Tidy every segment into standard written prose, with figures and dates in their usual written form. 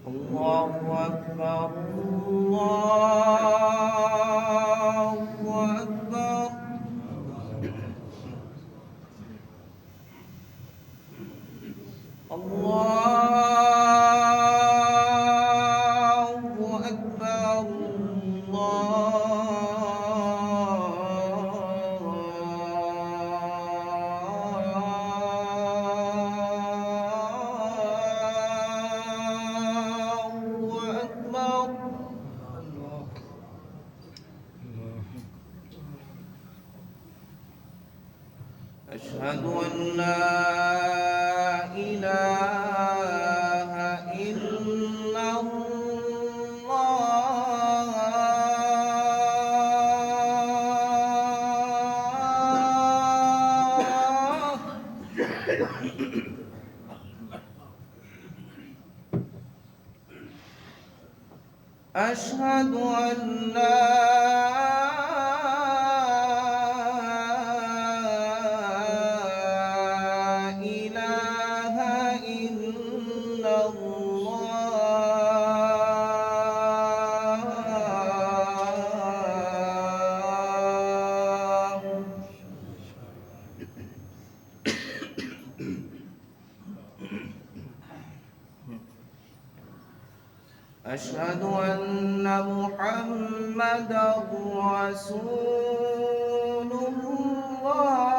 الله أكبر الله أكبر الله أكبر الله أكبر أشهد أن لا إله إلا الله أشهد أن لا إله إلا الله أشهد أن محمدا رسول الله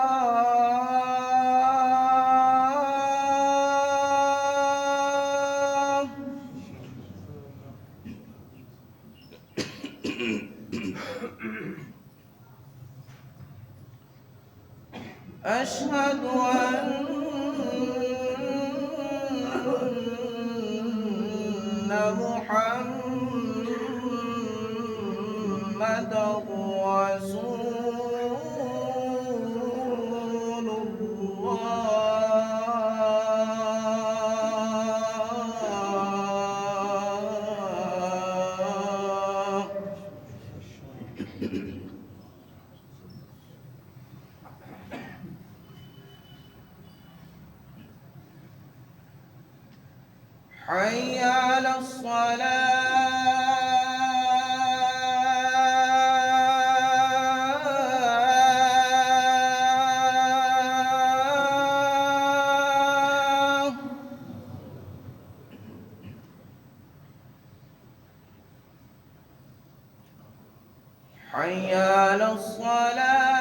أشهد أن محمدا رسول الله حي على الصلاة حي على الصلاة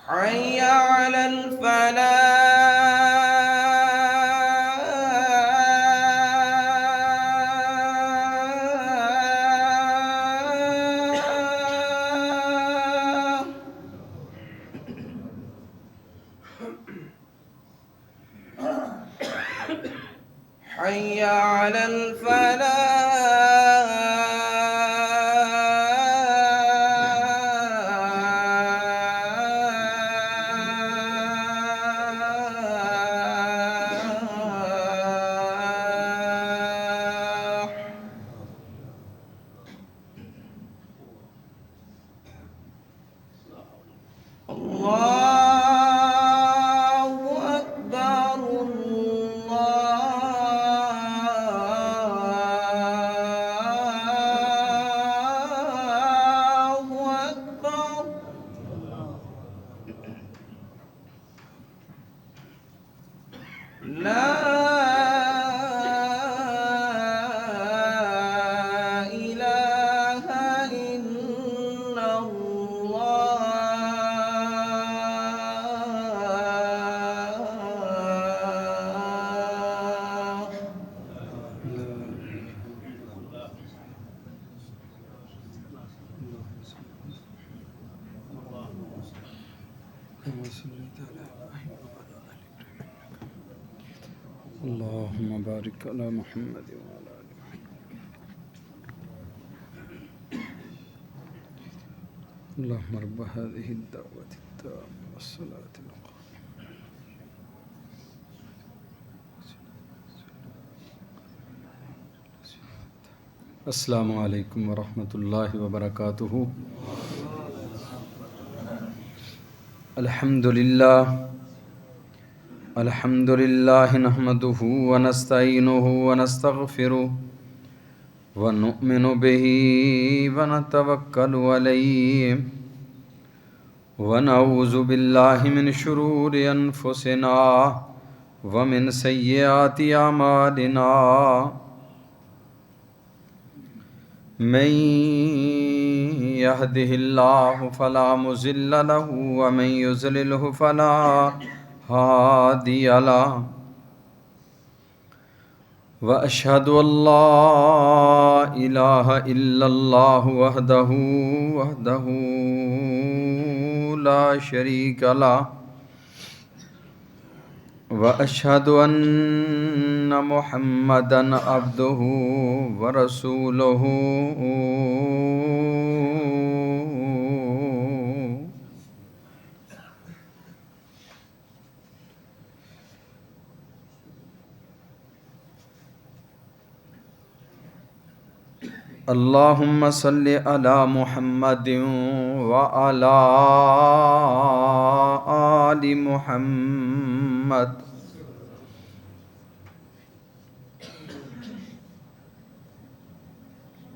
حي على الفلاح حي على الفلاح الله أكبر الله أكبر لا إله إلا الله كما صليت على إبراهيم وعلى آل إبراهيم اللهم بارك على محمد وعلى آل محمد اللهم رب هذه الدعوة التامة والصلاة القائمة. السلام علیکم ورحمۃ اللہ وبرکاتہ. الحمد للہ نحمده ونستعینه ونستغفره ونؤمن به ونتوکل علیہ ونعوذ باللہ من شرور انفسنا ومن سیئات اعمالنا من يهده الله فلا مضل له ومن يضلله فلا هادي له وأشهد أن لا إله إلا الله وحده لا شريك له وأشهد أن محمدًا عبده ورسوله اللهم صل على محمد وعلى آل محمد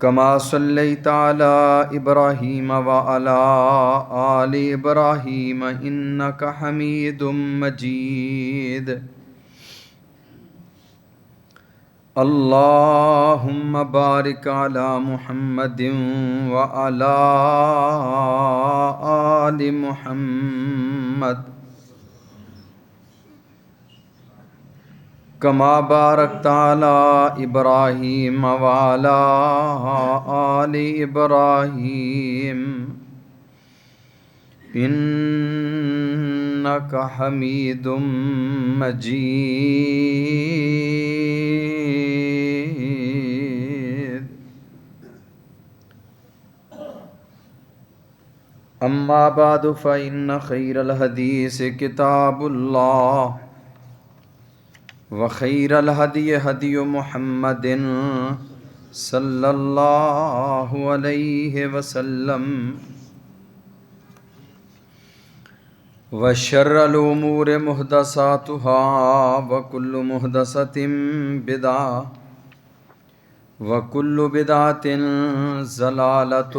كما صليت على إبراهيم وعلى آل إبراهيم إنك حميد مجيد. اللهم بارك على محمد وعلى آل محمد كما باركت على إبراهيم وعلى آل إبراهيم إنك حميد مجيد. أما بعد فإن خير الحديث كتاب الله وخير الهدي هدي محمد صلى الله عليه وسلم وشر الأمور محدثاتها وكل محدثة بدعة وكل بدعة ضلالة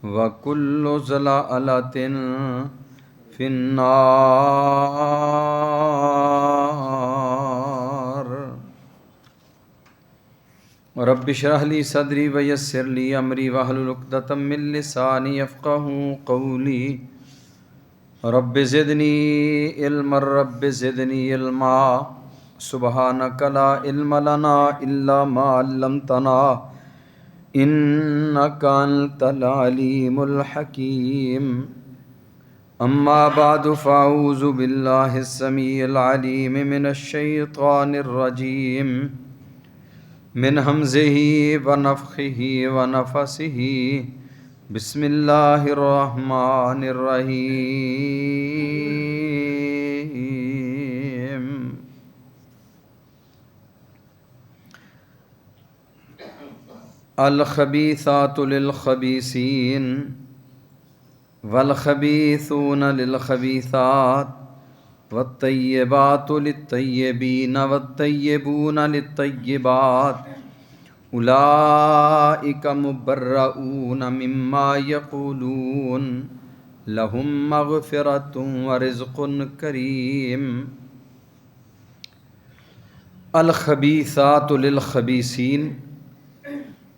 وكل ضلالة في النار. رب اشرح لي صدري ويسر لي أمري واحلل عقدة من لساني يفقهوا قولي. رب زدنی علما رب زدنی علما سبحانک لا علم لنا الا ما علمتنا انک انت العلیم الحکیم. اما بعد فاعوذ باللہ السمیع العلیم من الشیطان الرجیم من حمزہ ونفخہ ونفثہ. بسم اللہ الرحمن الرحیم. الخبیثات للخبیثین والخبیثون للخبیثات والطیبات للطیبین والطیبون للطیبات اولئک مبرؤون مما یقولون لهم مغفرۃ ورزق کریم. الخبیثات للخبیثین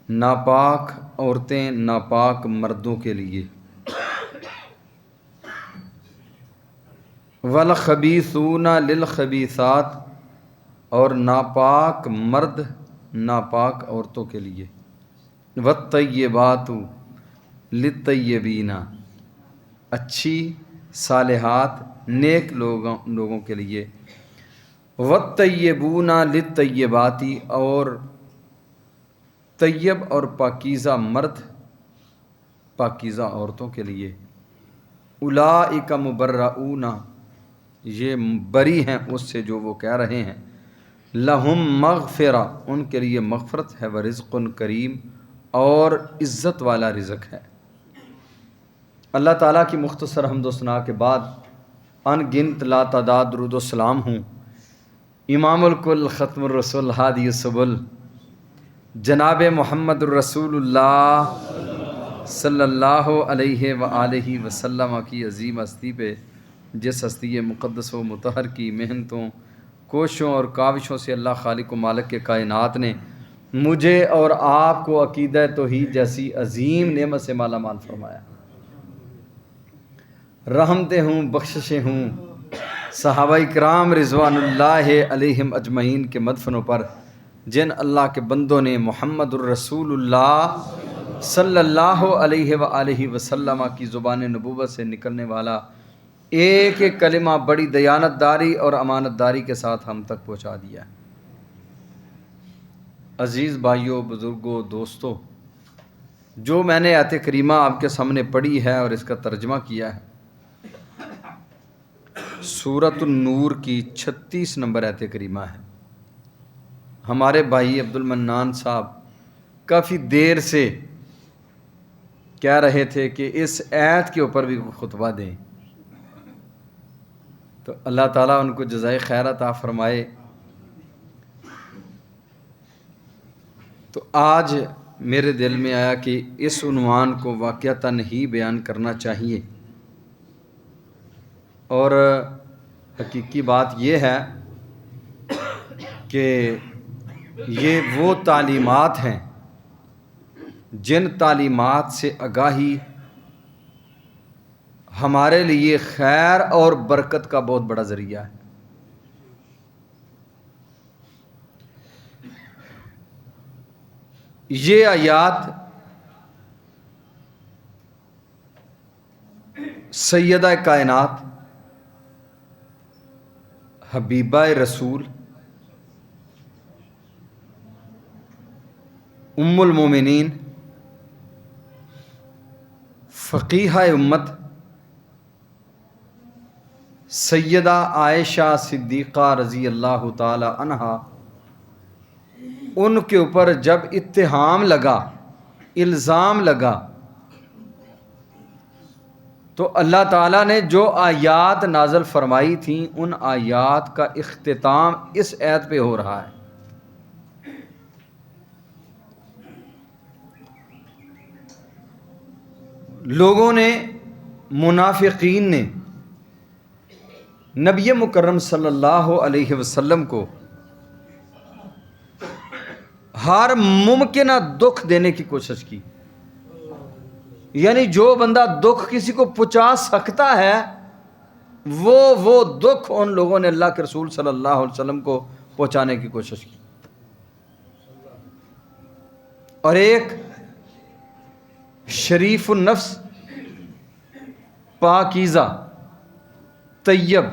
ناپاک عورتیں ناپاک مردوں کے لیے، والخبیثون للخبیثات اور ناپاک مرد ناپاک عورتوں کے لیے، والطیبات للطیبین اچھی صالحات نیک لوگوں کے لیے، والطیبون للطیبات اور طیب اور پاکیزہ مرد پاکیزہ عورتوں کے لیے، اولئک مبرؤون، یہ بری ہیں اس سے جو وہ کہہ رہے ہیں، لہم مغفرہ، ان کے لیے مغفرت ہے، ورزق کریم، اور عزت والا رزق ہے۔ اللہ تعالیٰ کی مختصر حمد و ثنا کے بعد ان گنت لا تعداد درود و سلام ہوں امام الکل ختم الرسول ہادی السبل جناب محمد الرسول اللہ صلی اللہ علیہ وآلہ وسلم کی عظیم ہستی پہ، جس ہستی مقدس و مطہر کی محنتوں، کوششوں اور کاوشوں سے اللہ خالق و مالک کے کائنات نے مجھے اور آپ کو عقیدہ توحید جیسی عظیم نعمت سے مالا مال فرمایا۔ رحمتیں ہوں، بخششیں ہوں صحابہ کرام رضوان اللہ علیہم اجمعین کے مدفنوں پر، جن اللہ کے بندوں نے محمد الرسول اللہ صلی اللہ علیہ وآلہ وسلم کی زبان نبوت سے نکلنے والا ایک ایک کلمہ بڑی دیانت داری اور امانت داری کے ساتھ ہم تک پہنچا دیا ہے۔ عزیز بھائیوں، بزرگوں، دوستوں، جو میں نے آیت کریمہ آپ کے سامنے پڑھی ہے اور اس کا ترجمہ کیا ہے، سورۃ النور کی 36 نمبر آیت کریمہ ہے۔ ہمارے بھائی عبد المنان صاحب کافی دیر سے کہہ رہے تھے کہ اس آیت کے اوپر بھی خطبہ دیں، تو اللہ تعالیٰ ان کو جزائے خیر عطا فرمائے۔ تو آج میرے دل میں آیا کہ اس عنوان کو واقعتاً ہی بیان کرنا چاہیے، اور حقیقی بات یہ ہے کہ یہ وہ تعلیمات ہیں جن تعلیمات سے آگاہی ہمارے لیے خیر اور برکت کا بہت بڑا ذریعہ ہے۔ یہ آیات سیدہ کائنات حبیبہ رسول ام المومنین فقیہہ امت سیدہ عائشہ صدیقہ رضی اللہ تعالی عنہا، ان کے اوپر جب اتہام لگا، الزام لگا، تو اللہ تعالیٰ نے جو آیات نازل فرمائی تھیں ان آیات کا اختتام اس آیت پہ ہو رہا ہے۔ لوگوں نے، منافقین نے نبی مکرم صلی اللہ علیہ وسلم کو ہر ممکنہ دکھ دینے کی کوشش کی، یعنی جو بندہ دکھ کسی کو پہنچا سکتا ہے وہ دکھ ان لوگوں نے اللہ کے رسول صلی اللہ علیہ وسلم کو پہنچانے کی کوشش کی۔ اور ایک شریف النفس، پاکیزہ، طیب،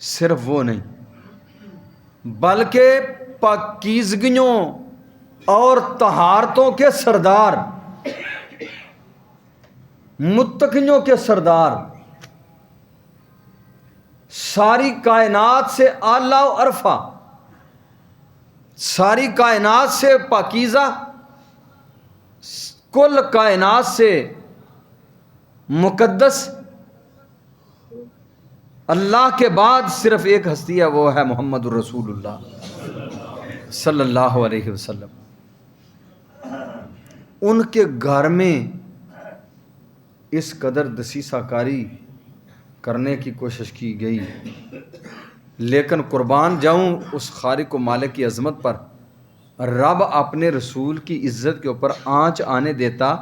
صرف وہ نہیں بلکہ پاکیزگیوں اور طہارتوں کے سردار، متقیوں کے سردار، ساری کائنات سے اعلیٰ و ارفع، ساری کائنات سے پاکیزہ، کل کائنات سے مقدس، اللہ کے بعد صرف ایک ہستی ہے، وہ ہے محمد الرسول اللہ صلی اللہ علیہ وسلم۔ ان کے گھر میں اس قدر دسیسہ کاری کرنے کی کوشش کی گئی، لیکن قربان جاؤں اس خالق و مالک کی عظمت پر، رب اپنے رسول کی عزت کے اوپر آنچ آنے دیتا۔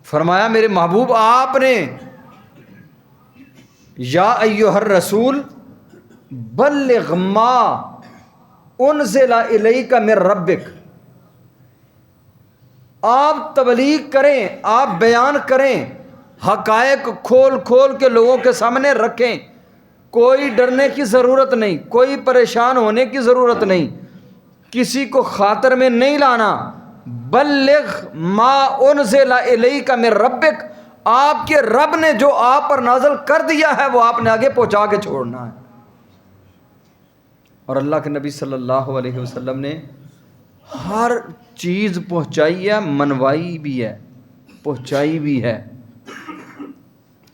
فرمایا میرے محبوب آپ نے، یا ایھا الرسول بلغ ما انزل الیک من ربک، آپ تبلیغ کریں، آپ بیان کریں، حقائق کھول کھول کے لوگوں کے سامنے رکھیں، کوئی ڈرنے کی ضرورت نہیں، کوئی پریشان ہونے کی ضرورت نہیں، کسی کو خاطر میں نہیں لانا. بلغ ما انزل الیک من ربک، آپ کے رب نے جو آپ پر نازل کر دیا ہے وہ آپ نے آگے پہنچا کے چھوڑنا ہے. اور اللہ کے نبی صلی اللہ علیہ وسلم نے ہر چیز پہنچائی ہے، منوائی بھی ہے، پہنچائی بھی ہے.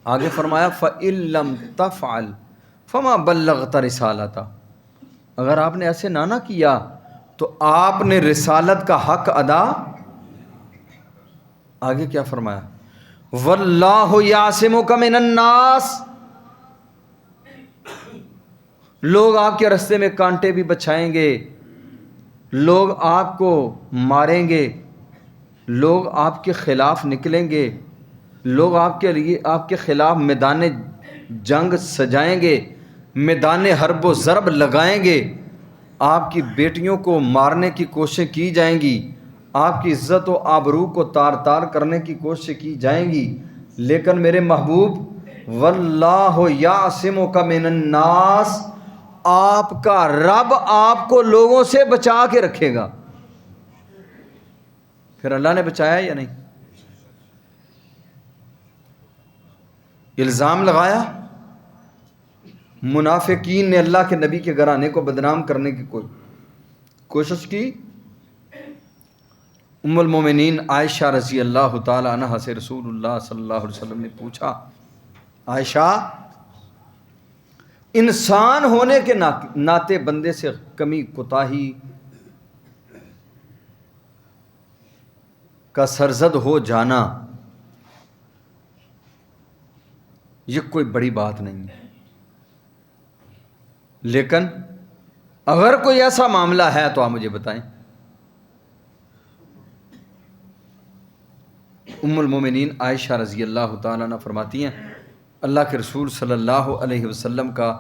آگے فرمایا فَإِن لَّمْ تَفْعَلْ فَمَا بَلَّغْتَ رِسَالَتَهُ، اگر آپ نے ایسے نہ کیا تو آپ نے رسالت کا حق ادا. آگے کیا فرمایا؟ وَاللَّهُ يَعْصِمُكَ مِنَ النَّاسِ، لوگ آپ کے رستے میں کانٹے بھی بچھائیں گے، لوگ آپ کو ماریں گے، لوگ آپ کے خلاف نکلیں گے، لوگ آپ کے خلاف میدان جنگ سجائیں گے، میدان حرب و ضرب لگائیں گے، آپ کی بیٹیوں کو مارنے کی کوششیں کی جائیں گی، آپ کی عزت و آبرو کو تار تار کرنے کی کوششیں کی جائیں گی. لیکن میرے محبوب واللہ یعصمک من الناس، آپ کا رب آپ کو لوگوں سے بچا کے رکھے گا. پھر اللہ نے بچایا یا نہیں؟ الزام لگایا، منافقین نے اللہ کے نبی کے گھرانے کو بدنام کرنے کی کوشش کی. ام المومنین عائشہ رضی اللہ تعالی عنہا سے رسول اللہ صلی اللہ علیہ وسلم نے پوچھا، عائشہ انسان ہونے کے ناطے بندے سے کمی کوتاہی کا سرزد ہو جانا یہ کوئی بڑی بات نہیں ہے، لیکن اگر کوئی ایسا معاملہ ہے تو آپ مجھے بتائیں. ام المومنین عائشہ رضی اللہ تعالیٰ عنہ فرماتی ہیں اللہ کے رسول صلی اللہ علیہ وسلم کا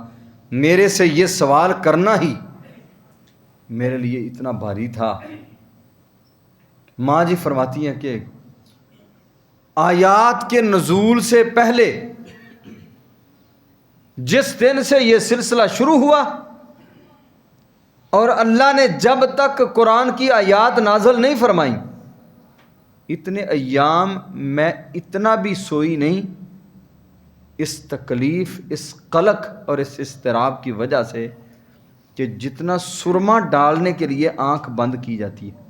میرے سے یہ سوال کرنا ہی میرے لیے اتنا بھاری تھا. ماں جی فرماتی ہیں کہ آیات کے نزول سے پہلے جس دن سے یہ سلسلہ شروع ہوا اور اللہ نے جب تک قرآن کی آیات نازل نہیں فرمائیں، اتنے ایام میں اتنا بھی سوئی نہیں، اس تکلیف، اس قلق اور اس اضطراب کی وجہ سے کہ جتنا سرما ڈالنے کے لیے آنکھ بند کی جاتی ہے.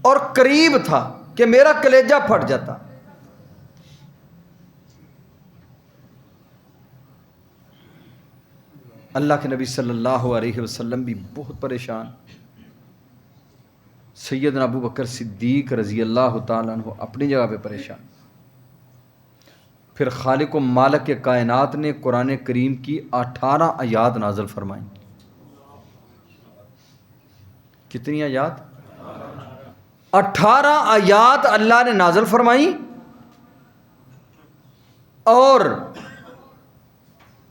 اور قریب تھا کہ میرا کلیجہ پھٹ جاتا. اللہ کے نبی صلی اللہ علیہ وسلم بھی بہت پریشان، سیدنا ابو بکر صدیق رضی اللہ تعالیٰ عنہ اپنی جگہ پہ پریشان. پھر خالق و مالک کے کائنات نے قرآن کریم کی 18 آیات نازل فرمائیں. کتنی آیات؟ 18 آیات اللہ نے نازل فرمائیں. اور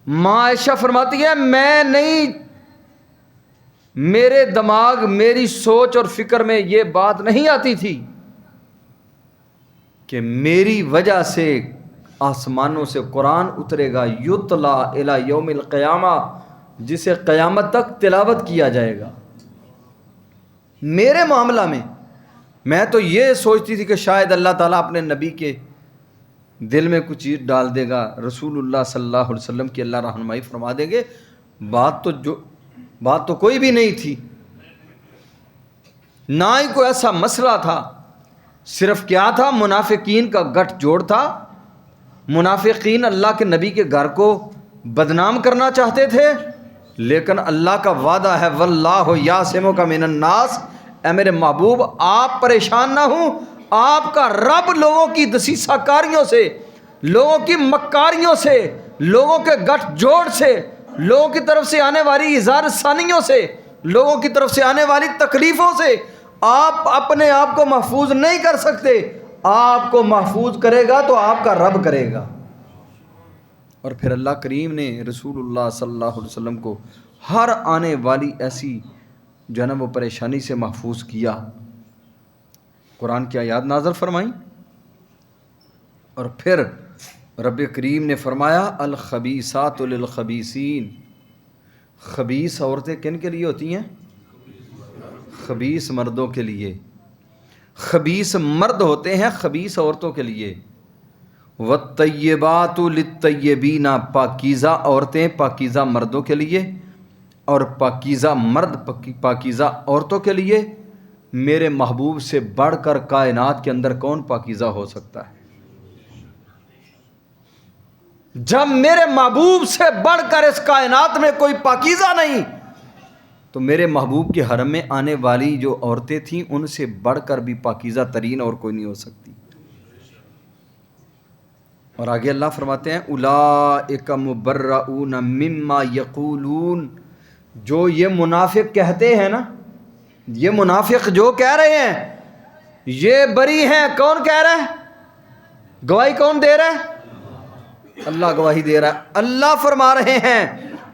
ماں عائشہ فرماتی ہے میں نہیں، میرے دماغ، میری سوچ اور فکر میں یہ بات نہیں آتی تھی کہ میری وجہ سے آسمانوں سے قرآن اترے گا، یتلا الی یوم القیامہ، جسے قیامت تک تلاوت کیا جائے گا. میرے معاملہ میں تو یہ سوچتی تھی کہ شاید اللہ تعالیٰ اپنے نبی کے دل میں کچھ چیز ڈال دے گا، رسول اللہ صلی اللہ علیہ وسلم کی اللہ رہنمائی فرما دیں گے. بات تو کوئی بھی نہیں تھی، نہ ہی کوئی ایسا مسئلہ تھا. صرف کیا تھا؟ منافقین کا گٹھ جوڑ تھا. منافقین اللہ کے نبی کے گھر کو بدنام کرنا چاہتے تھے، لیکن اللہ کا وعدہ ہے واللہ یعصمک من الناس، اے میرے محبوب آپ پریشان نہ ہوں، آپ کا رب لوگوں کی دسیسہ کاریوں سے، لوگوں کی مکاریوں سے، لوگوں کے گٹھ جوڑ سے، لوگوں کی طرف سے آنے والی اظہار ثانیوں سے، لوگوں کی طرف سے آنے والی تکلیفوں سے آپ اپنے آپ کو محفوظ نہیں کر سکتے. آپ کو محفوظ کرے گا تو آپ کا رب کرے گا. اور پھر اللہ کریم نے رسول اللہ صلی اللہ علیہ وسلم کو ہر آنے والی ایسی جو ہے نا وہ پریشانی سے محفوظ کیا. قرآن کی آیات نازل فرمائیں اور پھر رب کریم نے فرمایا الخبیثات للخبیثین، خبیث عورتیں کن کے لیے ہوتی ہیں؟ خبیث مردوں کے لیے. خبیث مرد ہوتے ہیں خبیث عورتوں کے لیے. والطیبات للطیبین، پاکیزہ عورتیں پاکیزہ مردوں کے لیے اور پاکیزہ مرد پاکیزہ عورتوں کے لیے. میرے محبوب سے بڑھ کر کائنات کے اندر کون پاکیزہ ہو سکتا ہے؟ جب میرے محبوب سے بڑھ کر اس کائنات میں کوئی پاکیزہ نہیں، تو میرے محبوب کے حرم میں آنے والی جو عورتیں تھیں ان سے بڑھ کر بھی پاکیزہ ترین اور کوئی نہیں ہو سکتی. اور آگے اللہ فرماتے ہیں اولئک مبرؤون مما یقولون، جو یہ منافق کہتے ہیں نا، یہ منافق جو کہہ رہے ہیں یہ بری ہیں. کون کہہ رہا ہے؟ گواہی کون دے رہا ہے؟ اللہ گواہی دے رہا ہے. اللہ فرما رہے ہیں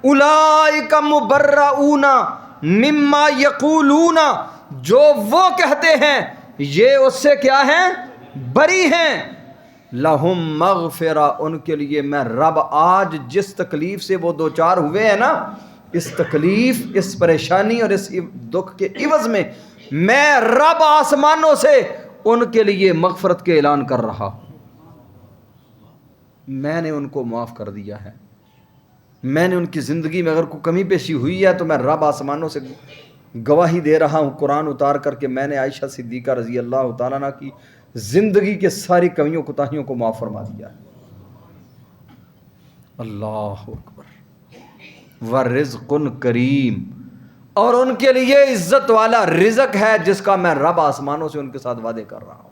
اولئک مبرؤون مما یقولون، جو وہ کہتے ہیں یہ اس سے کیا ہیں؟ بری ہیں. لہم مغفرہ، ان کے لیے میں رب آج جس تکلیف سے وہ دوچار ہوئے ہیں نا، اس تکلیف، اس پریشانی اور اس دکھ کے عوض میں رب آسمانوں سے ان کے لیے مغفرت کے اعلان کر رہا ہوں. میں نے ان کو معاف کر دیا ہے. میں نے ان کی زندگی میں اگر کوئی کمی پیشی ہوئی ہے تو میں رب آسمانوں سے گواہی دے رہا ہوں قرآن اتار کر کے، میں نے عائشہ صدیقہ رضی اللہ تعالیٰ عنہ کی زندگی کے ساری کمیوں کوتاہیوں کو معاف فرما دیا ہے. اللہ اکبر. ورزق کریم، اور ان کے لیے عزت والا رزق ہے جس کا میں رب آسمانوں سے ان کے ساتھ وعدے کر رہا ہوں.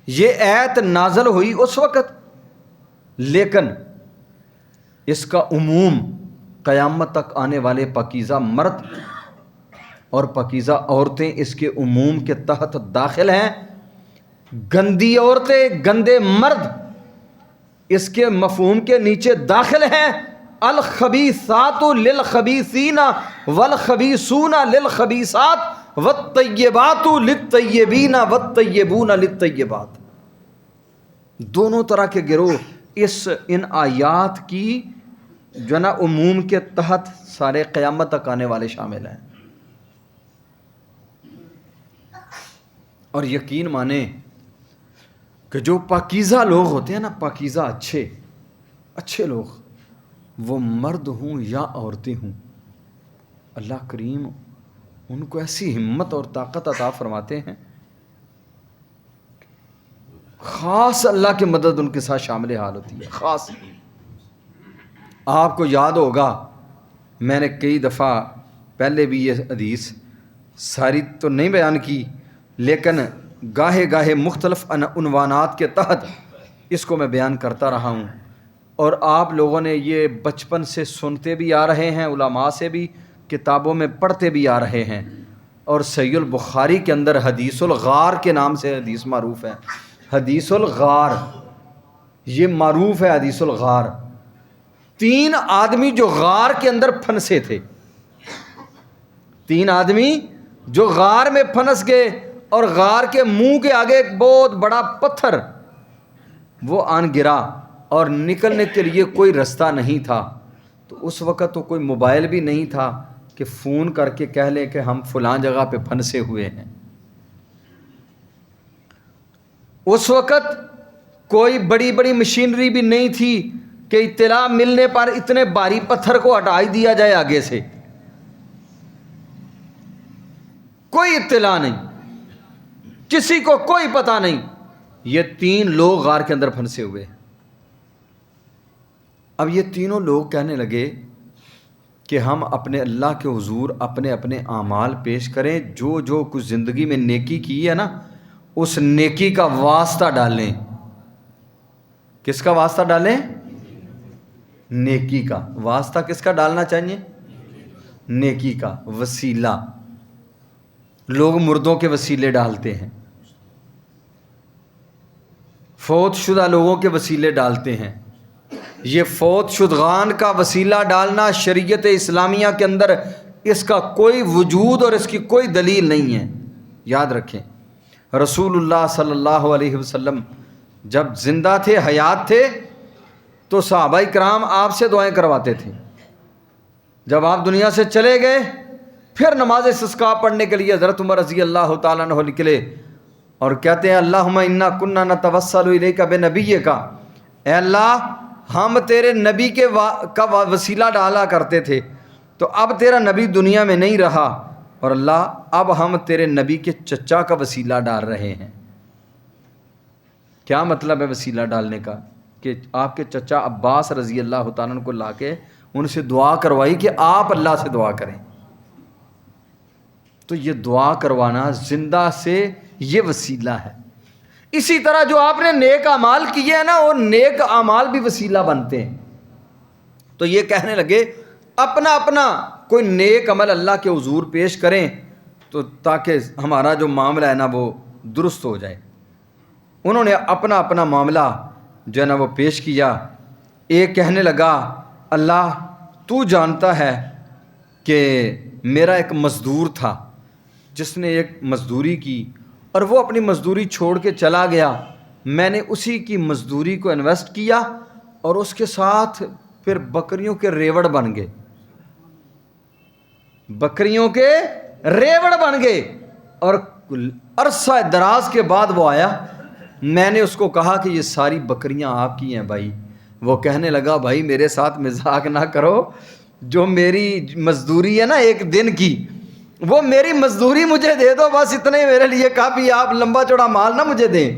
یہ آیت نازل ہوئی اس وقت، لیکن اس کا عموم قیامت تک آنے والے پاکیزہ مرد اور پاکیزہ عورتیں اس کے عموم کے تحت داخل ہیں. گندی عورتیں، گندے مرد اس کے مفہوم کے نیچے داخل ہیں. الخبیثات للخبیثین والخبیثون للخبیثات والطیبات للطیبین والطیبون للطیبات. دونوں طرح کے گروہ ان آیات کی جو نا عموم کے تحت سارے قیامت تک آنے والے شامل ہیں. اور یقین مانیں کہ جو پاکیزہ لوگ ہوتے ہیں نا، پاکیزہ اچھے لوگ، وہ مرد ہوں یا عورتیں ہوں، اللہ کریم ان کو ایسی ہمت اور طاقت عطا فرماتے ہیں، خاص اللہ کی مدد ان کے ساتھ شامل حال ہوتی ہے. خاص آپ کو یاد ہوگا، میں نے کئی دفعہ پہلے بھی یہ حدیث ساری تو نہیں بیان کی، لیکن گاہے گاہے مختلف عنوانات کے تحت اس کو میں بیان کرتا رہا ہوں. اور آپ لوگوں نے یہ بچپن سے سنتے بھی آ رہے ہیں، علماء سے بھی کتابوں میں پڑھتے بھی آ رہے ہیں. اور صحیح البخاری کے اندر حدیث الغار کے نام سے حدیث معروف ہے. حدیث الغار یہ معروف ہے. حدیث الغار، 3 آدمی جو غار کے اندر پھنسے تھے، 3 آدمی جو غار میں پھنس گئے، اور غار کے منہ کے آگے ایک بہت بڑا پتھر وہ آن گرا اور نکلنے کے لیے کوئی رستہ نہیں تھا. تو اس وقت تو کوئی موبائل بھی نہیں تھا کہ فون کر کے کہہ لیں کہ ہم فلاں جگہ پہ پھنسے ہوئے ہیں. اس وقت کوئی بڑی بڑی مشینری بھی نہیں تھی کہ اطلاع ملنے پر اتنے بھاری پتھر کو ہٹا ہی دیا جائے آگے سے. کوئی اطلاع نہیں، کسی کو کوئی پتہ نہیں. یہ 3 لوگ غار کے اندر پھنسے ہوئے. اب یہ تینوں لوگ کہنے لگے کہ ہم اپنے اللہ کے حضور اپنے اپنے اعمال پیش کریں، جو کچھ زندگی میں نیکی کی ہے نا، اس نیکی کا واسطہ ڈالیں. کس کا واسطہ ڈالیں؟ نیکی کا واسطہ. کس کا ڈالنا چاہیے؟ نیکی کا وسیلہ. لوگ مردوں کے وسیلے ڈالتے ہیں، فوت شدہ لوگوں کے وسیلے ڈالتے ہیں. یہ فوت شدگان کا وسیلہ ڈالنا شریعت اسلامیہ کے اندر اس کا کوئی وجود اور اس کی کوئی دلیل نہیں ہے. یاد رکھیں، رسول اللہ صلی اللہ علیہ وسلم جب زندہ تھے، حیات تھے، تو صحابہ کرام آپ سے دعائیں کرواتے تھے. جب آپ دنیا سے چلے گئے پھر نماز استسقاء پڑھنے کے لیے حضرت عمر رضی اللہ تعالیٰ عنہ نکلے اور کہتے ہیں اللہم انا کننا نتوسل الیک بنبیک، اے اللہ ہم تیرے نبی کا وسیلہ ڈالا کرتے تھے، تو اب تیرا نبی دنیا میں نہیں رہا، اور اللہ اب ہم تیرے نبی کے چچا کا وسیلہ ڈال رہے ہیں. کیا مطلب ہے وسیلہ ڈالنے کا؟ کہ آپ کے چچا عباس رضی اللہ تعالیٰ عنہ کو لا کے ان سے دعا کروائی کہ آپ اللہ سے دعا کریں. تو یہ دعا کروانا زندہ سے یہ وسیلہ ہے. اسی طرح جو آپ نے نیک اعمال کیے ہیں نا، وہ نیک اعمال بھی وسیلہ بنتے ہیں. تو یہ کہنے لگے اپنا اپنا کوئی نیک عمل اللہ کے حضور پیش کریں تو تاکہ ہمارا جو معاملہ ہے نا وہ درست ہو جائے. انہوں نے اپنا اپنا معاملہ جو ہے نا وہ پیش کیا. ایک کہنے لگا اللہ تو جانتا ہے کہ میرا ایک مزدور تھا جس نے ایک مزدوری کی اور وہ اپنی مزدوری چھوڑ کے چلا گیا، میں نے اسی کی مزدوری کو انویسٹ کیا اور اس کے ساتھ پھر بکریوں کے ریوڑ بن گئے، بکریوں کے ریوڑ بن گئے. اور عرصہ دراز کے بعد وہ آیا، میں نے اس کو کہا کہ یہ ساری بکریاں آپ کی ہیں بھائی. وہ کہنے لگا بھائی میرے ساتھ مذاق نہ کرو، جو میری مزدوری ہے نا ایک دن کی، وہ میری مزدوری مجھے دے دو، بس اتنا ہی میرے لیے کافی، آپ لمبا چوڑا مال نہ مجھے دیں.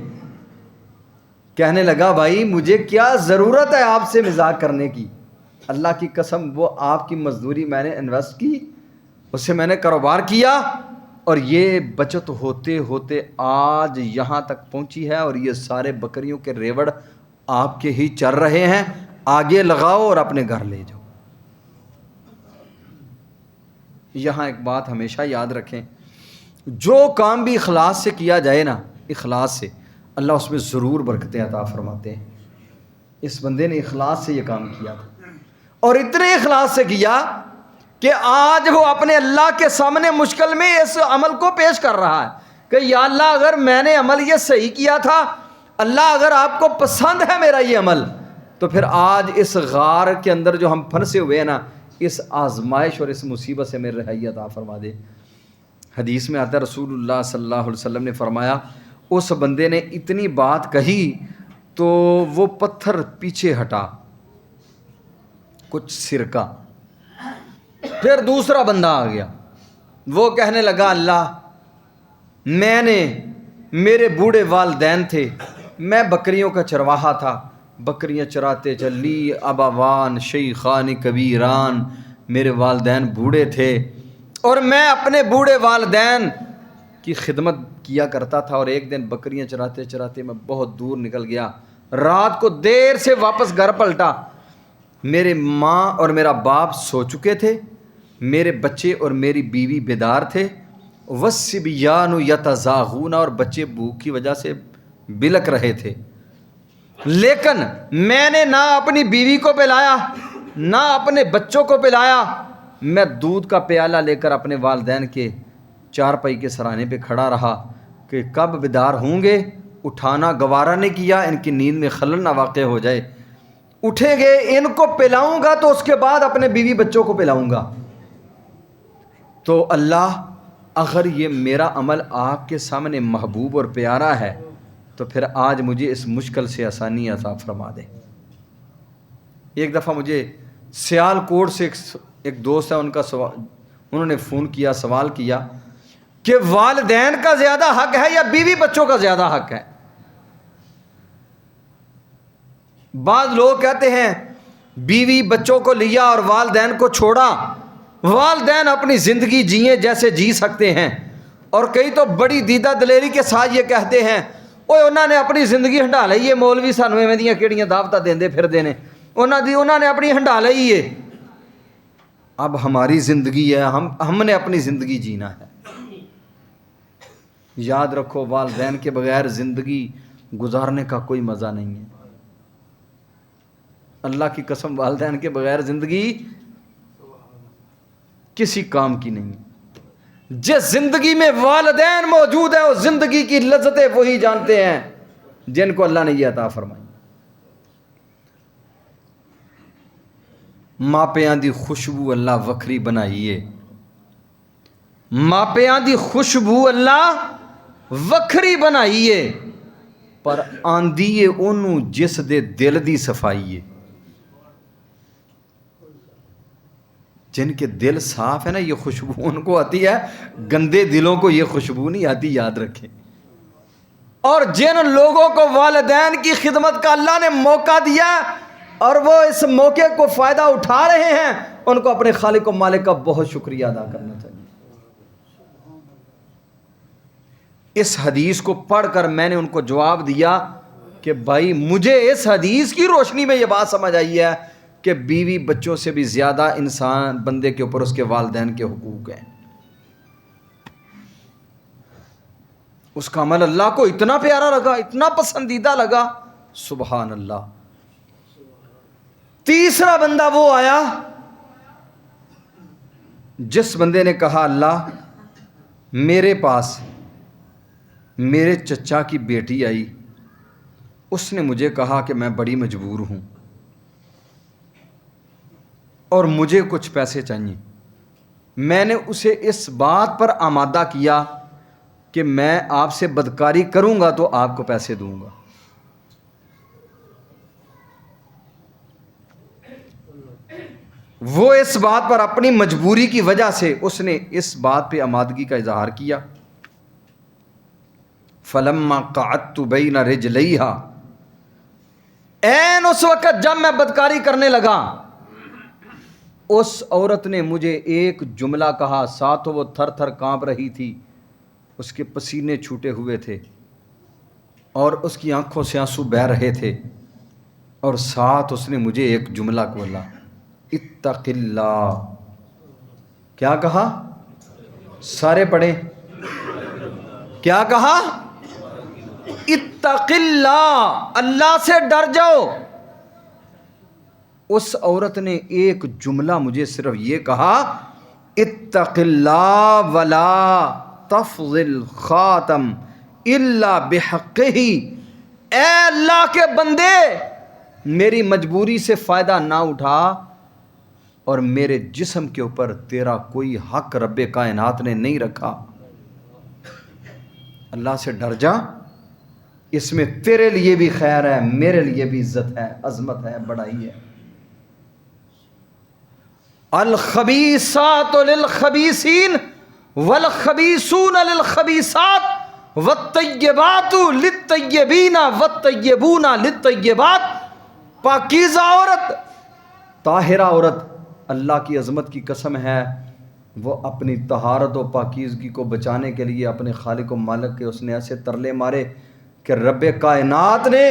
کہنے لگا بھائی مجھے کیا ضرورت ہے آپ سے مذاق کرنے کی، اللہ کی قسم وہ آپ کی مزدوری میں نے انویسٹ کی، اس سے میں نے کاروبار کیا اور یہ بچت ہوتے ہوتے آج یہاں تک پہنچی ہے، اور یہ سارے بکریوں کے ریوڑ آپ کے ہی چر رہے ہیں، آگے لگاؤ اور اپنے گھر لے جاؤ. یہاں ایک بات ہمیشہ یاد رکھیں، جو کام بھی اخلاص سے کیا جائے نا، اخلاص سے، اللہ اس میں ضرور برکتیں عطا فرماتے ہیں. اس بندے نے اخلاص سے یہ کام کیا تھا، اور اتنے اخلاص سے کیا کہ آج وہ اپنے اللہ کے سامنے مشکل میں اس عمل کو پیش کر رہا ہے کہ یا اللہ اگر میں نے عمل یہ صحیح کیا تھا، اللہ اگر آپ کو پسند ہے میرا یہ عمل، تو پھر آج اس غار کے اندر جو ہم پھنسے ہوئے ہیں نا، اس آزمائش اور اس مصیبت سے میرے رہائی عطا فرما دے. حدیث میں آتا ہے رسول اللہ صلی اللہ علیہ وسلم نے فرمایا اس بندے نے اتنی بات کہی تو وہ پتھر پیچھے ہٹا، کچھ سرکہ. پھر دوسرا بندہ آ گیا، وہ کہنے لگا اللہ میرے بوڑھے والدین تھے، میں بکریوں کا چرواہا تھا، بکریاں چراتے چلی، اباوان شیخان کبیران، میرے والدین بوڑھے تھے اور میں اپنے بوڑھے والدین کی خدمت کیا کرتا تھا. اور ایک دن بکریاں چراتے چراتے میں بہت دور نکل گیا، رات کو دیر سے واپس گھر پلٹا، میرے ماں اور میرا باپ سو چکے تھے، میرے بچے اور میری بیوی بیدار تھے، والصبیان یتزاغون، اور بچے بھوک کی وجہ سے بلک رہے تھے. لیکن میں نے نہ اپنی بیوی کو پلایا نہ اپنے بچوں کو پلایا، میں دودھ کا پیالہ لے کر اپنے والدین کے چارپائی کے سرانے پہ کھڑا رہا کہ کب بیدار ہوں گے. اٹھانا گوارا نہیں کیا، ان کی نیند میں خلل نہ واقع ہو جائے. اٹھیں گے، ان کو پلاؤں گا تو اس کے بعد اپنے بیوی بچوں کو پلاؤں گا. تو اللہ اگر یہ میرا عمل آپ کے سامنے محبوب اور پیارا ہے تو پھر آج مجھے اس مشکل سے آسانی عطا فرما دے. ایک دفعہ مجھے سیال کوٹ سے ایک دوست ہے، انہوں نے فون کیا، سوال کیا کہ والدین کا زیادہ حق ہے یا بیوی بچوں کا زیادہ حق ہے؟ بعض لوگ کہتے ہیں بیوی بچوں کو لیا اور والدین کو چھوڑا، والدین اپنی زندگی جئیں جیسے جی سکتے ہیں. اور کئی تو بڑی دیدہ دلیری کے ساتھ یہ کہتے ہیں اوے انہوں نے اپنی زندگی ہنڈا لئی ہے، مولوی سانو ایویں دیاں کیڑیاں دعوتاں دیندے پھردے نے، انہوں نے اپنی ہنڈا لئی ہے. اب ہماری زندگی ہے، ہم نے اپنی زندگی جینا ہے. یاد رکھو والدین کے بغیر زندگی گزارنے کا کوئی مزہ نہیں ہے. اللہ کی قسم والدین کے بغیر زندگی کسی کام کی نہیں. جس زندگی میں والدین موجود ہیں اس زندگی کی لذتیں وہی جانتے ہیں جن کو اللہ نے یہ عطا فرمائی. ਮਾਪਿਆਂ ਦੀ ਖੁਸ਼ਬੂ ਅੱਲਾ ਵੱਖਰੀ ਬਣਾਈ ਏ, ਮਾਪਿਆਂ ਦੀ ਖੁਸ਼ਬੂ ਅੱਲਾ ਵੱਖਰੀ ਬਣਾਈ ਏ, ਪਰ ਆਂਦੀ ਏ ਉਹਨੂੰ ਜਿਸ ਦੇ ਦਿਲ ਦੀ ਸਫਾਈ ਏ। جن کے دل صاف ہے نا یہ خوشبو ان کو آتی ہے، گندے دلوں کو یہ خوشبو نہیں آتی، یاد رکھیں۔ اور جن لوگوں کو والدین کی خدمت کا اللہ نے موقع دیا اور وہ اس موقع کو فائدہ اٹھا رہے ہیں، ان کو اپنے خالق و مالک کا بہت شکریہ ادا کرنا چاہیے۔ اس حدیث کو پڑھ کر میں نے ان کو جواب دیا کہ بھائی مجھے اس حدیث کی روشنی میں یہ بات سمجھ آئی ہے کہ بیوی بچوں سے بھی زیادہ انسان بندے کے اوپر اس کے والدین کے حقوق ہیں۔ اس کا عمل اللہ کو اتنا پیارا لگا، اتنا پسندیدہ لگا، سبحان اللہ۔ تیسرا بندہ وہ آیا جس بندے نے کہا اللہ میرے پاس میرے چچا کی بیٹی آئی، اس نے مجھے کہا کہ میں بڑی مجبور ہوں اور مجھے کچھ پیسے چاہیے۔ میں نے اسے اس بات پر آمادہ کیا کہ میں آپ سے بدکاری کروں گا تو آپ کو پیسے دوں گا۔ وہ اس بات پر اپنی مجبوری کی وجہ سے اس نے اس بات پہ آمادگی کا اظہار کیا۔ فلما قعدت بین رجلیہا، این اس وقت جب میں بدکاری کرنے لگا، اس عورت نے مجھے ایک جملہ کہا، ساتھ وہ تھر تھر کانپ رہی تھی، اس کے پسینے چھوٹے ہوئے تھے اور اس کی آنکھوں سے آنسو بہہ رہے تھے، اور ساتھ اس نے مجھے ایک جملہ بولا، اتق اللہ۔ کیا کہا؟ سارے پڑھیں، کیا کہا؟ اتق اللہ، اللہ سے ڈر جاؤ۔ اس عورت نے ایک جملہ مجھے صرف یہ کہا، اتق اللہ ولا تفضل خاتم الا بحقہ۔ اے اللہ کے بندے، میری مجبوری سے فائدہ نہ اٹھا اور میرے جسم کے اوپر تیرا کوئی حق رب کائنات نے نہیں رکھا۔ اللہ سے ڈر جا، اس میں تیرے لیے بھی خیر ہے، میرے لیے بھی عزت ہے، عظمت ہے، بڑائی ہے۔ الخبیثات للخبیثین والخبیثون للخبیثات والطیبات للطیبین والطیبون للطیبات۔ پاکیزہ عورت، طاہرہ عورت، اللہ کی عظمت کی قسم ہے، وہ اپنی طہارت و پاکیزگی کو بچانے کے لیے اپنے خالق و مالک کے اس نے ایسے ترلے مارے کہ رب کائنات نے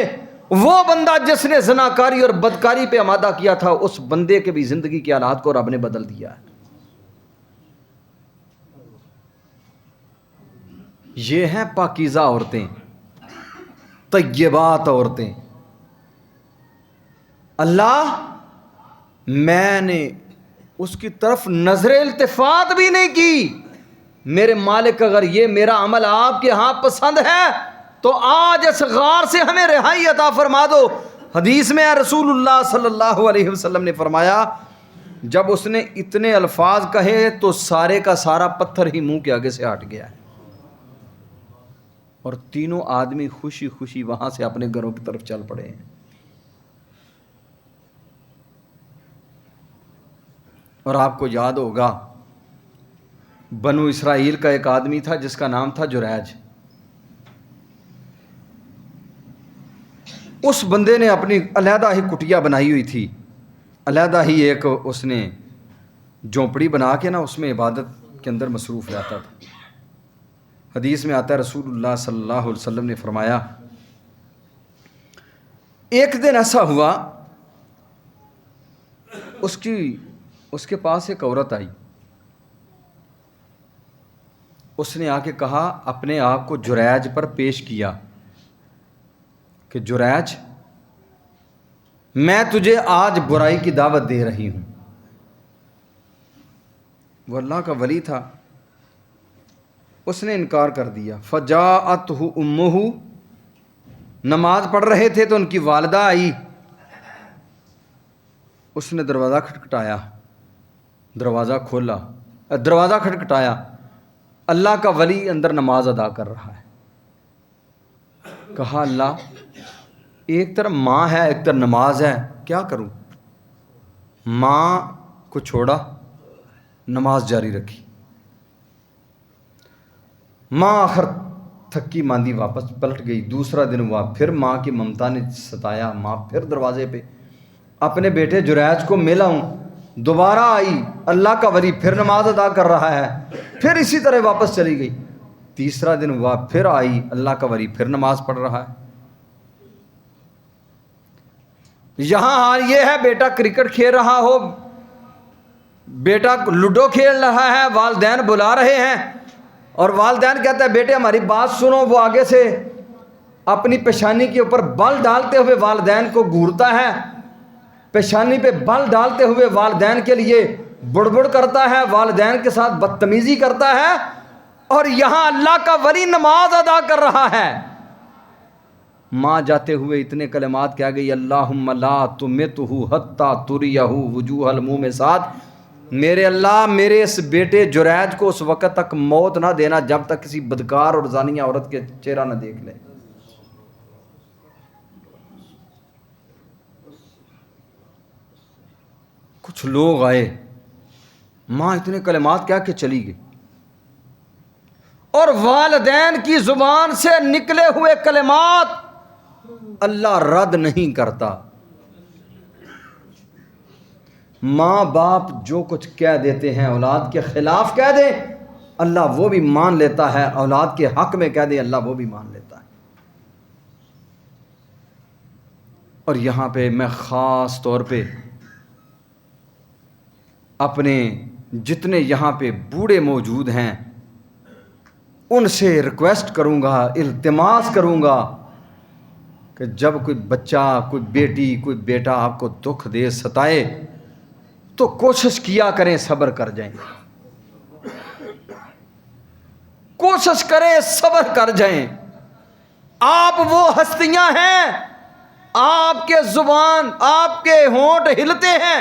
وہ بندہ جس نے زناکاری اور بدکاری پہ آمادہ کیا تھا، اس بندے کے بھی زندگی کے حالات کو رب نے بدل دیا ہے۔ یہ ہیں پاکیزہ عورتیں، طیبات عورتیں۔ اللہ، میں نے اس کی طرف نظر التفات بھی نہیں کی۔ میرے مالک، اگر یہ میرا عمل آپ کے ہاں پسند ہے تو آج اس غار سے ہمیں رہائی عطا فرما دو۔ حدیث میں رسول اللہ صلی اللہ علیہ وسلم نے فرمایا، جب اس نے اتنے الفاظ کہے تو سارے کا سارا پتھر ہی منہ کے آگے سے ہٹ گیا ہے، اور تینوں آدمی خوشی خوشی وہاں سے اپنے گھروں کی طرف چل پڑے ہیں۔ اور آپ کو یاد ہوگا، بنو اسرائیل کا ایک آدمی تھا جس کا نام تھا جریج۔ اس بندے نے اپنی علیحدہ ہی کٹیا بنائی ہوئی تھی، علیحدہ ہی ایک اس نے جھونپڑی بنا کے نا اس میں عبادت کے اندر مصروف رہتا تھا۔ حدیث میں آتا ہے رسول اللہ صلی اللہ علیہ وسلم نے فرمایا، ایک دن ایسا ہوا اس کے پاس ایک عورت آئی، اس نے آ کے کہا، اپنے آپ کو جریج پر پیش کیا کہ جریج، میں تجھے آج برائی کی دعوت دے رہی ہوں۔ وہ اللہ کا ولی تھا، اس نے انکار کر دیا۔ فجاءتہ امہ، نماز پڑھ رہے تھے تو ان کی والدہ آئی، اس نے دروازہ کھٹکھٹایا، دروازہ کھولا، دروازہ کھٹکھٹایا، اللہ کا ولی اندر نماز ادا کر رہا ہے۔ کہا اللہ، ایک طرف ماں ہے، ایک طرف نماز ہے، کیا کروں؟ ماں کو چھوڑا، نماز جاری رکھی۔ ماں آخر تھکی ماندی واپس پلٹ گئی۔ دوسرا دن ہوا، پھر ماں کی ممتا نے ستایا، ماں پھر دروازے پہ اپنے بیٹے جریج کو ملا ہوں، دوبارہ آئی، اللہ کا ولی پھر نماز ادا کر رہا ہے، پھر اسی طرح واپس چلی گئی۔ تیسرا دن ہوا، پھر آئی، اللہ کا ولی پھر نماز پڑھ رہا ہے۔ یہاں حال یہ ہے، بیٹا کرکٹ کھیل رہا ہو، بیٹا لوڈو کھیل رہا ہے، والدین بلا رہے ہیں اور والدین کہتے ہیں بیٹے ہماری بات سنو، وہ آگے سے اپنی پیشانی کے اوپر بل ڈالتے ہوئے والدین کو گھورتا ہے، پیشانی پہ بل ڈالتے ہوئے والدین کے لیے بڑبڑ کرتا ہے، والدین کے ساتھ بدتمیزی کرتا ہے، اور یہاں اللہ کا ولی نماز ادا کر رہا ہے۔ ماں جاتے ہوئے اتنے کلمات کہہ گئی، اللہم لا تمتہ حتی تریہ وجوہ المومسات، میرے اللہ میرے اس بیٹے جریج کو اس وقت تک موت نہ دینا جب تک کسی بدکار اور زانیہ عورت کے چہرہ نہ دیکھ لے۔ کچھ لوگ آئے، ماں اتنے کلمات کہہ کے چلی گئی، اور والدین کی زبان سے نکلے ہوئے کلمات اللہ رد نہیں کرتا۔ ماں باپ جو کچھ کہہ دیتے ہیں اولاد کے خلاف کہہ دیں، اللہ وہ بھی مان لیتا ہے، اولاد کے حق میں کہہ دیں، اللہ وہ بھی مان لیتا ہے۔ اور یہاں پہ میں خاص طور پہ اپنے جتنے یہاں پہ بوڑھے موجود ہیں ان سے ریکویسٹ کروں گا، التماس کروں گا کہ جب کوئی بچہ، کوئی بیٹی، کوئی بیٹا آپ کو دکھ دے، ستائے، تو کوشش کیا کریں صبر کر جائیں، کوشش کریں صبر کر جائیں۔ آپ وہ ہستیاں ہیں، آپ کے زبان، آپ کے ہونٹ ہلتے ہیں،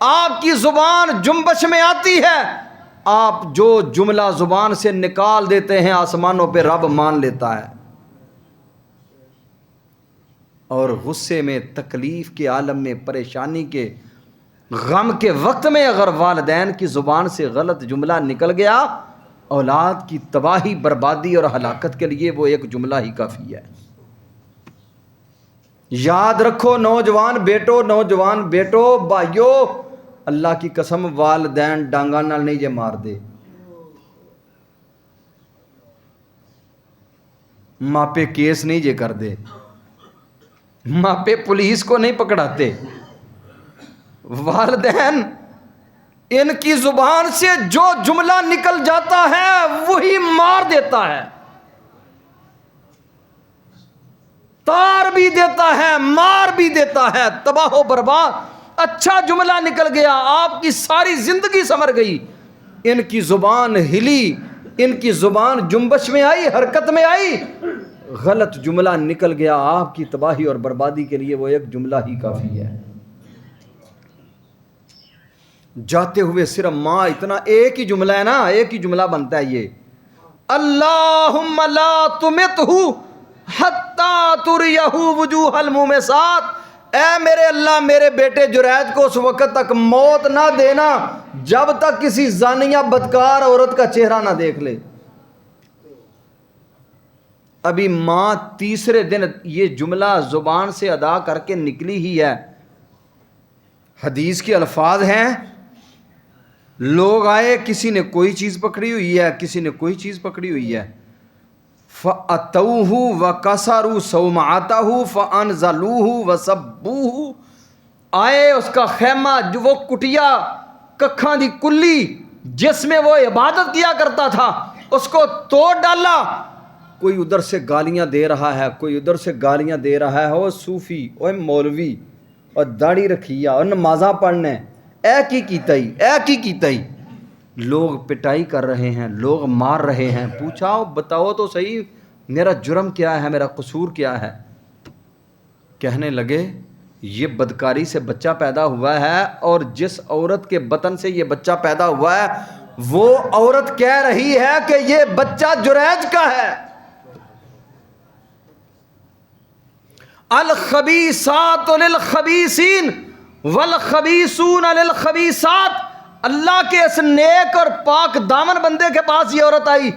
آپ کی زبان جنبش میں آتی ہے، آپ جو جملہ زبان سے نکال دیتے ہیں آسمانوں پہ رب مان لیتا ہے۔ اور غصے میں، تکلیف کے عالم میں، پریشانی کے، غم کے وقت میں اگر والدین کی زبان سے غلط جملہ نکل گیا، اولاد کی تباہی، بربادی اور ہلاکت کے لیے وہ ایک جملہ ہی کافی ہے۔ یاد رکھو نوجوان بیٹو، بھائیو، اللہ کی قسم والدین ڈانگاں نال نہیں جے مار دے، ماپے کیس نہیں جے کر دے، ماپے پولیس کو نہیں پکڑاتے، والدین ان کی زبان سے جو جملہ نکل جاتا ہے وہی مار دیتا ہے، تار بھی دیتا ہے، مار بھی دیتا ہے، تباہ و برباد۔ اچھا جملہ نکل گیا، آپ کی ساری زندگی سنور گئی، ان کی زبان ہلی، ان کی زبان جنبش میں آئی، حرکت میں آئی، غلط جملہ نکل گیا، آپ کی تباہی اور بربادی کے لیے وہ ایک جملہ ہی کافی ہے۔ جاتے ہوئے صرف ماں اتنا ایک ہی جملہ ہے نا، ایک ہی جملہ بنتا ہے یہ، اللہم لا تمتہ حتی تریہ وجوہ المومسات، اے میرے اللہ میرے بیٹے جریج کو اس وقت تک موت نہ دینا جب تک کسی زانیہ بدکار عورت کا چہرہ نہ دیکھ لے۔ ابھی ماں تیسرے دن یہ جملہ زبان سے ادا کر کے نکلی ہی ہے، حدیث کے الفاظ ہیں، لوگ آئے، کسی نے کوئی چیز پکڑی ہوئی ہے، کسی نے کوئی چیز پکڑی ہوئی ہے، فَأَتَوْهُ وَكَسَرُوا صَوْمَعَتَهُ فَأَنزَلُوهُ وَسَبُّوهُ، آئے اس کا خیمہ، جو وہ کٹیا ککھاں دی کلی جس میں وہ عبادت کیا کرتا تھا اس کو توڑ ڈالا۔ کوئی ادھر سے گالیاں دے رہا ہے، کوئی ادھر سے گالیاں دے رہا ہے، وہ صوفی، وہ مولوی، اور داڑھی رکھی اور نمازاں پڑھنے، اے کی کیتائی، اے کی کیتائی، لوگ پٹائی کر رہے ہیں، لوگ مار رہے ہیں، پوچھا بتاؤ تو صحیح میرا جرم کیا ہے، میرا قصور کیا ہے؟ کہنے لگے یہ بدکاری سے بچہ پیدا ہوا ہے، اور جس عورت کے بطن سے یہ بچہ پیدا ہوا ہے وہ عورت کہہ رہی ہے کہ یہ بچہ جریج کا ہے۔ الخبیثات للخبیثین والخبیثون للخبیثات۔ اللہ کے اس نیک اور پاک دامن بندے کے پاس یہ عورت آئی،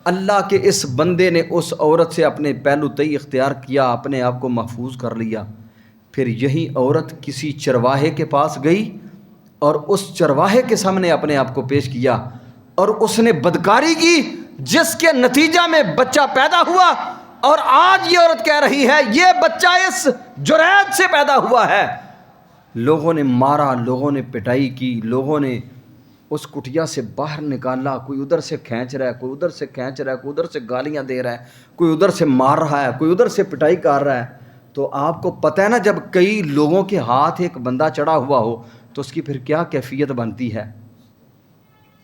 اللہ کے اس بندے نے اس عورت سے اپنے پہلو تئی اختیار کیا، اپنے آپ کو محفوظ کر لیا۔ پھر یہی عورت کسی چرواہے کے پاس گئی اور اس چرواہے کے سامنے اپنے آپ کو پیش کیا، اور اس نے بدکاری کی جس کے نتیجہ میں بچہ پیدا ہوا، اور آج یہ عورت کہہ رہی ہے یہ بچہ اس جریج سے پیدا ہوا ہے۔ لوگوں نے مارا، لوگوں نے پٹائی کی، لوگوں نے اس کٹیا سے باہر نکالا، کوئی ادھر سے کھینچ رہا ہے، کوئی ادھر سے کھینچ رہا ہے، کوئی ادھر سے گالیاں دے رہا ہے، کوئی ادھر سے مار رہا ہے، کوئی ادھر سے پٹائی کر رہا ہے۔ تو آپ کو پتہ ہے نا، جب کئی لوگوں کے ہاتھ ایک بندہ چڑھا ہوا ہو تو اس کی پھر کیا کیفیت بنتی ہے۔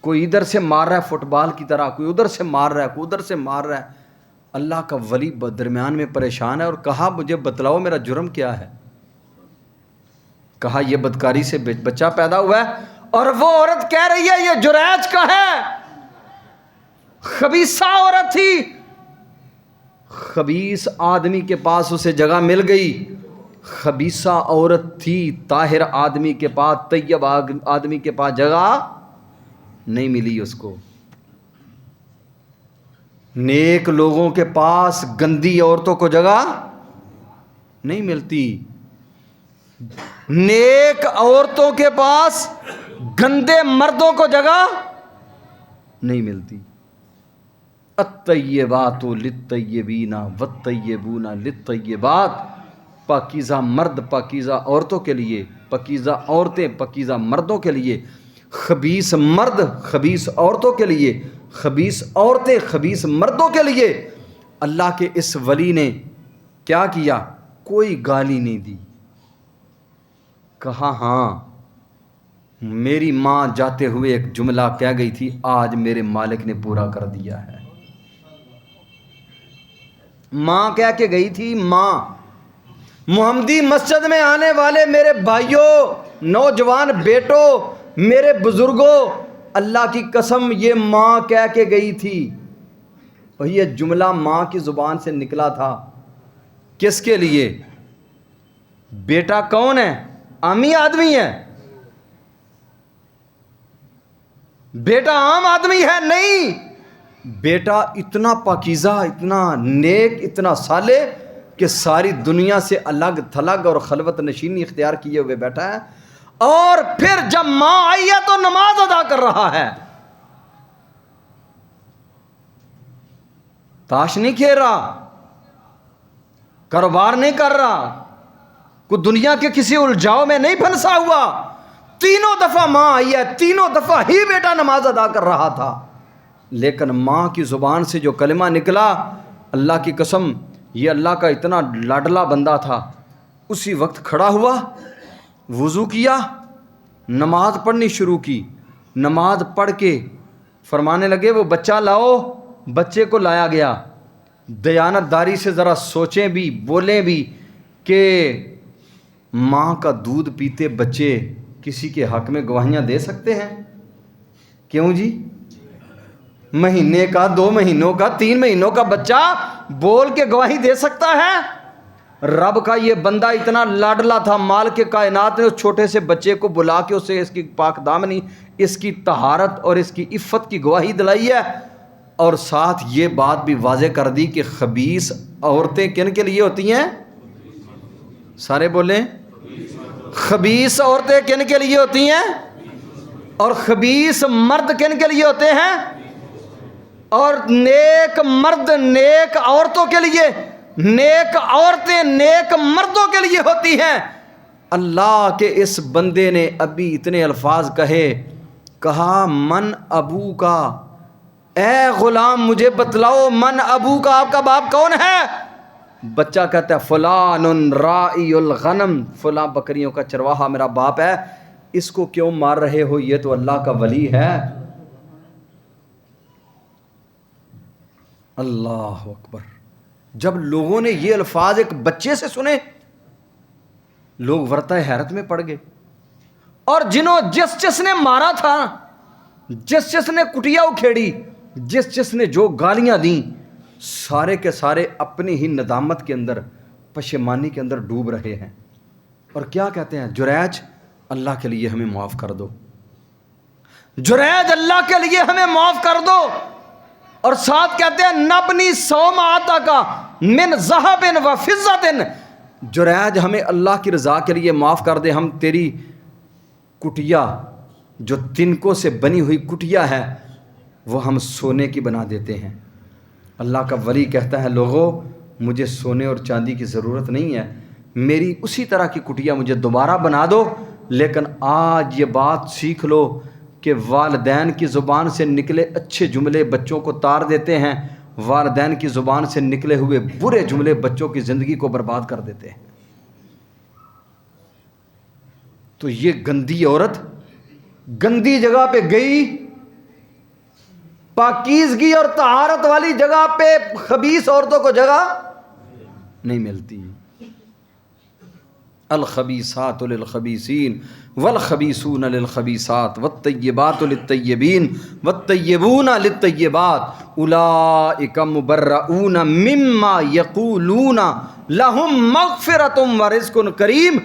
کوئی ادھر سے مار رہا ہے فٹ بال کی طرح، کوئی ادھر سے مار رہا ہے، کوئی ادھر سے مار رہا ہے۔ اللہ کا ولی درمیان میں پریشان ہے، اور کہا مجھے بتلاؤ میرا جرم کیا ہے۔ کہا یہ بدکاری سے بچہ پیدا ہوا ہے، اور وہ عورت کہہ رہی ہے یہ جریج کا ہے، خبیثہ عورت تھی۔ خبیث آدمی کے پاس اسے جگہ مل گئی، خبیثہ عورت تھی، طاہر آدمی کے پاس، طیب آدمی کے پاس جگہ نہیں ملی اس کو۔ نیک لوگوں کے پاس گندی عورتوں کو جگہ نہیں ملتی، نیک عورتوں کے پاس گندے مردوں کو جگہ نہیں ملتی۔ الطیبات للطیبین والطیبون للطیبات۔ پاکیزہ مرد پاکیزہ عورتوں کے لیے، پاکیزہ عورتیں پاکیزہ مردوں کے لیے، خبیث مرد خبیث عورتوں کے لیے، خبیث عورتیں خبیث مردوں کے لیے۔ اللہ کے اس ولی نے کیا کیا؟ کوئی گالی نہیں دی، کہا ہاں میری ماں جاتے ہوئے ایک جملہ کہہ گئی تھی، آج میرے مالک نے پورا کر دیا ہے۔ ماں کہہ کے گئی تھی، ماں محمدی مسجد میں آنے والے میرے بھائیوں، نوجوان بیٹوں، میرے بزرگوں، اللہ کی قسم یہ ماں کہہ کے گئی تھی، اور یہ جملہ ماں کی زبان سے نکلا تھا۔ کس کے لیے؟ بیٹا کون ہے؟ عامی آدمی ہے؟ بیٹا عام آدمی ہے؟ نہیں، بیٹا اتنا پاکیزہ، اتنا نیک، اتنا صالح کہ ساری دنیا سے الگ تھلگ اور خلوت نشینی اختیار کیے ہوئے بیٹھا ہے، اور پھر جب ماں آئی ہے تو نماز ادا کر رہا ہے، تاش نہیں کھیل رہا، کاروبار نہیں کر رہا، کوئی دنیا کے کسی الجھاؤ میں نہیں پھنسا ہوا۔ تینوں دفعہ ماں آئی ہے، تینوں دفعہ ہی بیٹا نماز ادا کر رہا تھا، لیکن ماں کی زبان سے جو کلمہ نکلا، اللہ کی قسم یہ اللہ کا اتنا لاڈلا بندہ تھا، اسی وقت کھڑا ہوا، وضو کیا، نماز پڑھنی شروع کی، نماز پڑھ کے فرمانے لگے وہ بچہ لاؤ، بچے کو لایا گیا۔ دیانت داری سے ذرا سوچیں بھی، بولیں بھی کہ ماں کا دودھ پیتے بچے کسی کے حق میں گواہیاں دے سکتے ہیں؟ کیوں جی؟ مہینے کا، 2 مہینوں کا، 3 مہینوں کا بچہ بول کے گواہی دے سکتا ہے؟ رب کا یہ بندہ اتنا لاڈلا تھا، مالک کائنات نے اس چھوٹے سے بچے کو بلا کے اسے اس کی پاک دامنی، اس کی طہارت اور اس کی عفت کی گواہی دلائی ہے، اور ساتھ یہ بات بھی واضح کر دی کہ خبیث عورتیں کن کے لیے ہوتی ہیں؟ سارے بولیں، خبیث عورتیں کن کے لیے ہوتی ہیں؟ اور خبیث مرد کن کے لیے ہوتے ہیں؟ اور نیک مرد نیک عورتوں کے لیے، نیک عورتیں نیک مردوں کے لیے ہوتی ہیں۔ اللہ کے اس بندے نے ابھی اتنے الفاظ کہے، کہا من ابو کا، اے غلام مجھے بتلاؤ من ابو کا، آپ کا باپ کون ہے؟ بچہ کہتا ہے فلان راعی الغنم، فلاں بکریوں کا چرواہا میرا باپ ہے۔ اس کو کیوں مار رہے ہو؟ یہ تو اللہ کا ولی ہے۔ اللہ اکبر! جب لوگوں نے یہ الفاظ ایک بچے سے سنے، لوگ ورطہ حیرت میں پڑ گئے، اور جس نے مارا تھا، جس نے کٹیا اکھیڑی، جس نے جو گالیاں دیں، سارے کے سارے اپنی ہی ندامت کے اندر، پشیمانی کے اندر ڈوب رہے ہیں، اور کیا کہتے ہیں؟ جریج اللہ کے لیے ہمیں معاف کر دو، جریج اللہ کے لیے ہمیں معاف کر دو، اور ساتھ کہتے ہیں نبنی صومعتک کا من ذہب و فضۃ، جریج ہمیں اللہ کی رضا کے لیے معاف کر دے، ہم تیری کٹیا جو تنکوں سے بنی ہوئی کٹیا ہے وہ ہم سونے کی بنا دیتے ہیں۔ اللہ کا ولی کہتا ہے لوگوں مجھے سونے اور چاندی کی ضرورت نہیں ہے، میری اسی طرح کی کٹیا مجھے دوبارہ بنا دو، لیکن آج یہ بات سیکھ لو کہ والدین کی زبان سے نکلے اچھے جملے بچوں کو تار دیتے ہیں، والدین کی زبان سے نکلے ہوئے برے جملے بچوں کی زندگی کو برباد کر دیتے ہیں۔ تو یہ گندی عورت گندی جگہ پہ گئی، پاکیزگی اور طہارت والی جگہ پہ خبیث عورتوں کو جگہ نہیں ملتی۔ الخبیثات للخبیثین والخبیثون للخبیثات والطیبات للطیبین والطیبون للطیبات اولئک مبرؤون مما یقولون لہم مغفرۃ ورزق کریم۔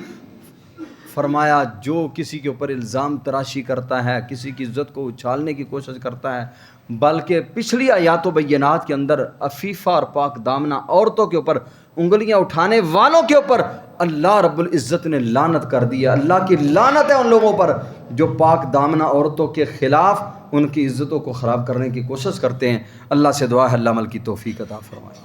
فرمایا جو کسی کے اوپر الزام تراشی کرتا ہے، کسی کی عزت کو اچھالنے کی کوشش کرتا ہے، بلکہ پچھلی آیات و بینات کے اندر عفیفہ اور پاک دامنہ عورتوں کے اوپر انگلیاں اٹھانے والوں کے اوپر اللہ رب العزت نے لعنت کر دیا۔ اللہ کی لعنت ہے ان لوگوں پر جو پاک دامنہ عورتوں کے خلاف ان کی عزتوں کو خراب کرنے کی کوشش کرتے ہیں۔ اللہ سے دعا ہے اللہ عمل کی توفیق عطا فرمائے۔